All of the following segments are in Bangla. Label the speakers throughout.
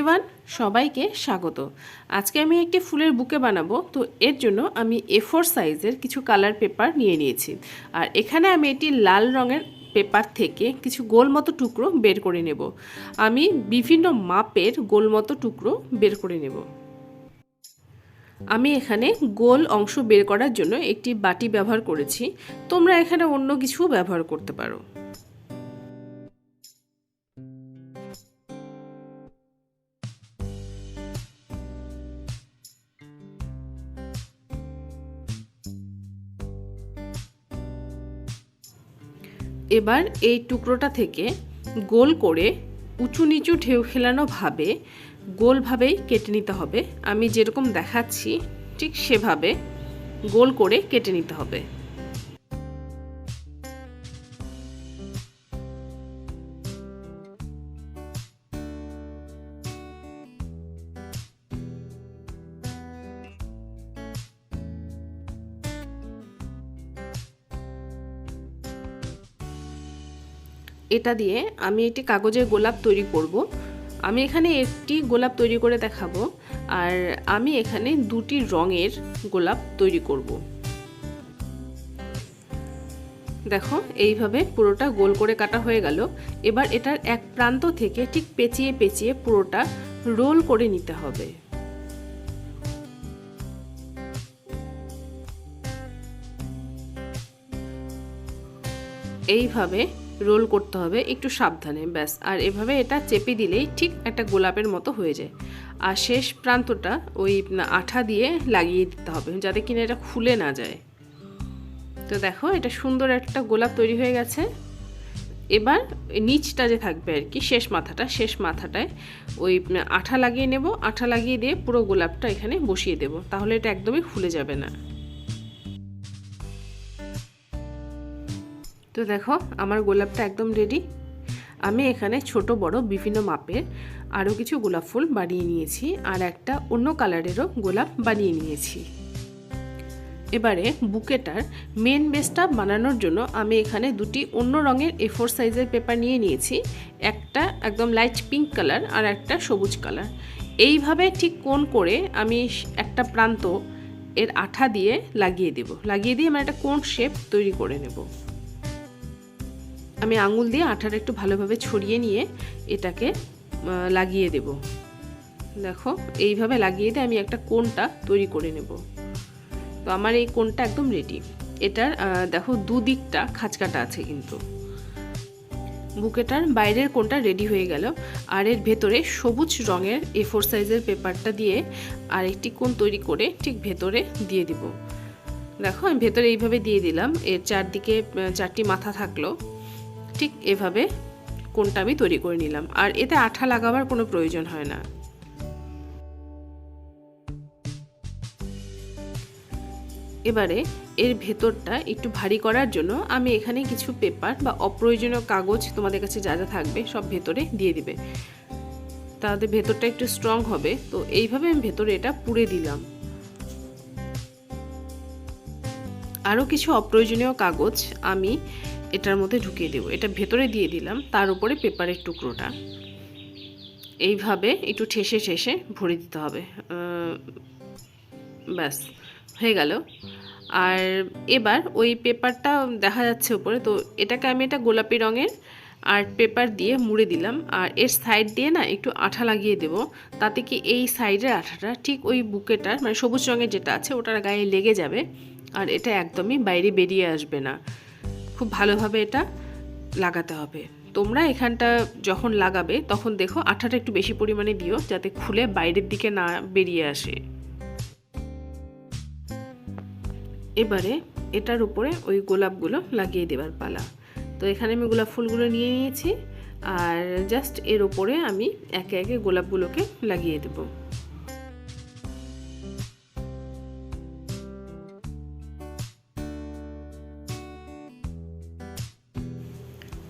Speaker 1: এভরিওয়ান, সবাইকে স্বাগত। আজকে আমি একটি ফুলের বুকে বানাবো। তো এর জন্য আমি A4 সাইজের কিছু কালার পেপার নিয়ে নিয়েছি। আর এখানে আমি এটি লাল রঙের পেপার থেকে কিছু গোল মতো টুকরো বের করে নেব। আমি বিভিন্ন মাপের গোল মতো টুকরো বের করে নেব। আমি এখানে গোল অংশ বের করার জন্য একটি বাটি ব্যবহার করেছি। তোমরা এখানে অন্য কিছু ব্যবহার করতে পারো। এবার এই টুকরোটা থেকে গোল করে উঁচু নিচু ঢেউ খেলানো ভাবে গোলভাবেই কেটে নিতে হবে। আমি যেরকম দেখাচ্ছি ঠিক সেভাবে গোল করে কেটে নিতে হবে। এটা দিয়ে আমি একটি কাগজের গোলাপ তৈরি করব। আমি এখানে একটি গোলাপ তৈরি করে দেখাবো, আর আমি এখানে দুটি রঙের গোলাপ তৈরি করব। দেখো, এইভাবে পুরোটা গোল করে কাটা হয়ে গেল। এবার এটার এক প্রান্ত থেকে ঠিক পেঁচিয়ে পেঁচিয়ে পুরোটা রোল করে নিতে হবে। এইভাবে রোল করতে হবে, একটু সাবধানে, ব্যাস। আর এভাবে এটা চেপে দিলেই ঠিক একটা গোলাপের মতো হয়ে যায়। আর শেষ প্রান্তটা ওই আঠা দিয়ে লাগিয়ে দিতে হবে, যাতে কিনা এটা খুলে না যায়। তো দেখো, এটা সুন্দর একটা গোলাপ তৈরি হয়ে গেছে। এবার নিচটা যে থাকবে আর কি, শেষ মাথাটায় ওই আঠা লাগিয়ে নেব। আঠা লাগিয়ে দিয়ে পুরো গোলাপটা এখানে বসিয়ে দেব, তাহলে এটা একদমই খুলে যাবে না। তো দেখো, আমার গোলাপটা একদম রেডি। আমি এখানে ছোট বড় বিভিন্ন মাপের আরও কিছু গোলাপ ফুল বানিয়ে নিয়েছি, আর একটা অন্য কালারেরও গোলাপ বানিয়ে নিয়েছি। এবারে বুকেটার মেন বেসটা বানানোর জন্য আমি এখানে দুটি অন্য রঙের A4 সাইজের পেপার নিয়ে নিয়েছি। একটা একদম লাইট পিঙ্ক কালার আর একটা সবুজ কালার। এইভাবে ঠিক কোণ করে আমি একটা প্রান্ত এর আঠা দিয়ে লাগিয়ে দেব। লাগিয়ে দিয়ে আমি একটা কোণ শেপ তৈরি করে নেব। আমি আঙুল দিয়ে আঠাটা একটু ভালোভাবে ছড়িয়ে নিয়ে এটাকে লাগিয়ে দেব। দেখো, এইভাবে লাগিয়ে দিয়ে আমি একটা কোণটা তৈরি করে নেব। তো আমার এই কোণটা একদম রেডি। এটার দেখো, দুদিকটা খাঁচকাটা আছে কিন্তু। বুকেটার বাইরের কোণটা রেডি হয়ে গেল। আর এর ভেতরে সবুজ রঙের A4 সাইজের পেপারটা দিয়ে আর একটি কোণ তৈরি করে ঠিক ভেতরে দিয়ে দিব। দেখো, আমি ভেতরে এইভাবে দিয়ে দিলাম। এর চারদিকে চারটি মাথা থাকলো। ঠিক এভাবে কোণটা আমি তৈরি করে নিলাম। আর এতে আঠা লাগাবার কোনো প্রয়োজন হয় না। এবারে এর ভেতরটা একটু ভারী করার জন্য আমি এখানে কিছু পেপার বা অপ্রয়োজনীয় কাগজ, তোমাদের কাছে যা যা থাকবে সব ভেতরে দিয়ে দিবে, তাহলে ভেতরটা একটু স্ট্রং হবে। তো এইভাবে আমি ভেতরে এটা পুড়ে দিলাম। আরও কিছু অপ্রয়োজনীয় কাগজ আমি এটার মধ্যে ঢুকিয়ে দেব। এটা ভেতরে দিয়ে দিলাম, তার উপরে পেপারের টুকরোটা এইভাবে একটু ঠেসে ঠেসে ভরে দিতে হবে। ব্যাস, হয়ে গেল। আর এবার ওই পেপারটা দেখা যাচ্ছে উপরে, তো এটাকে আমি একটা গোলাপি রঙের আর্ট পেপার দিয়ে মুড়ে দিলাম। আর এর সাইড দিয়ে না একটু আঠা লাগিয়ে দেব, তাতে কি এই সাইডের আঠাটা ঠিক ওই বুকেটার, মানে সবুজ রঙের যেটা আছে ওটার গায়ে লেগে যাবে। আর এটা একদমই বাইরে বেরিয়ে আসবে না। খুব ভালোভাবে এটা লাগাতে হবে। তোমরা এখানটা যখন লাগাবে তখন দেখো আঠাটা একটু বেশি পরিমাণে দিও, যাতে খুলে বাইরের দিকে না বেরিয়ে আসে। এবারে এটার উপরে ওই গোলাপগুলো লাগিয়ে দেবার পালা। তো এখানে আমি গোলাপ ফুলগুলো নিয়ে নিয়েছি, আর জাস্ট এর উপরে আমি একে একে গোলাপগুলোকে লাগিয়ে দেব।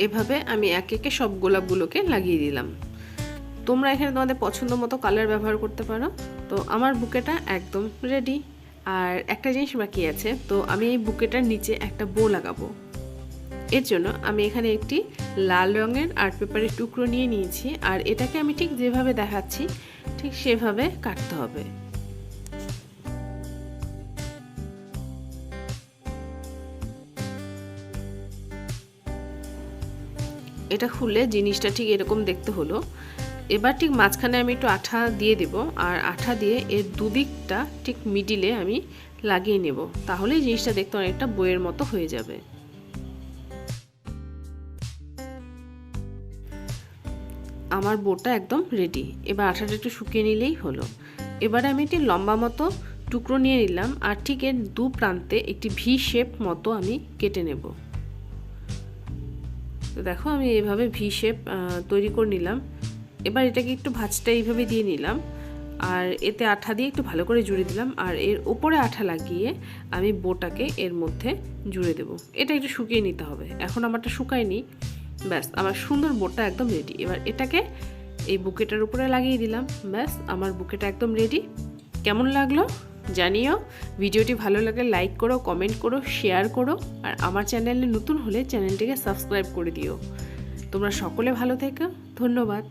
Speaker 1: এভাবে আমি একে একে সব গোলাপগুলোকে লাগিয়ে দিলাম। তোমরা এখানে তোমাদের পছন্দ মতো কালার ব্যবহার করতে পারো। তো আমার বুকেটা একদম রেডি। আর একটা জিনিস বাকি আছে, তো আমি এই বুকেটার নিচে একটা বো লাগাবো। এর জন্য আমি এখানে একটি লাল রঙের আর্ট পেপারের টুকরো নিয়ে নিয়েছি, আর এটাকে আমি ঠিক যেভাবে দেখাচ্ছি ঠিক সেভাবে কাটতে হবে। এটা খুলে জিনিসটা ঠিক এরকম দেখতে হলো। এবার ঠিক মাঝখানে আমি একটু আঠা দিয়ে দেব, আর আঠা দিয়ে এর দুদিকটা ঠিক মিডিলে আমি লাগিয়ে নেব, তাহলেই জিনিসটা দেখতে অনেকটা বইয়ের মতো হয়ে যাবে। আমার বোটা একদম রেডি। এবার আঠাটা একটু শুকিয়ে নিলেই হলো। এবারে আমি একটি লম্বা মতো টুকরো নিয়ে নিলাম, আর ঠিক এর দু প্রান্তে একটি ভি শেপ মতো আমি কেটে নেব। তো দেখো আমি এইভাবে ভি শেপ তৈরি করে নিলাম। এবার এটাকে একটু ভাঁজটা এইভাবে দিয়ে নিলাম, আর এতে আঠা দিয়ে একটু ভালো করে জুড়ে দিলাম, আর এর উপরে আঠা লাগিয়ে আমি বোটাকে এর মধ্যে জুড়ে দেব। এটা একটু শুকিয়ে নিতে হবে, এখন আমারটা শুকায়নি। ব্যাস আমার সুন্দর বোটা একদম রেডি। এবার এটাকে এই বুকেটার উপরে লাগিয়ে দিলাম। ব্যাস আমার বুকেটা একদম রেডি। কেমন লাগলো জানিও। ভিডিওটি ভালো লাগলে লাইক করো, কমেন্ট করো, শেয়ার করো, আর আমার চ্যানেলে নতুন হলে চ্যানেলটিকে সাবস্ক্রাইব করে দিও। তোমরা সকলে ভালো থেকো। ধন্যবাদ।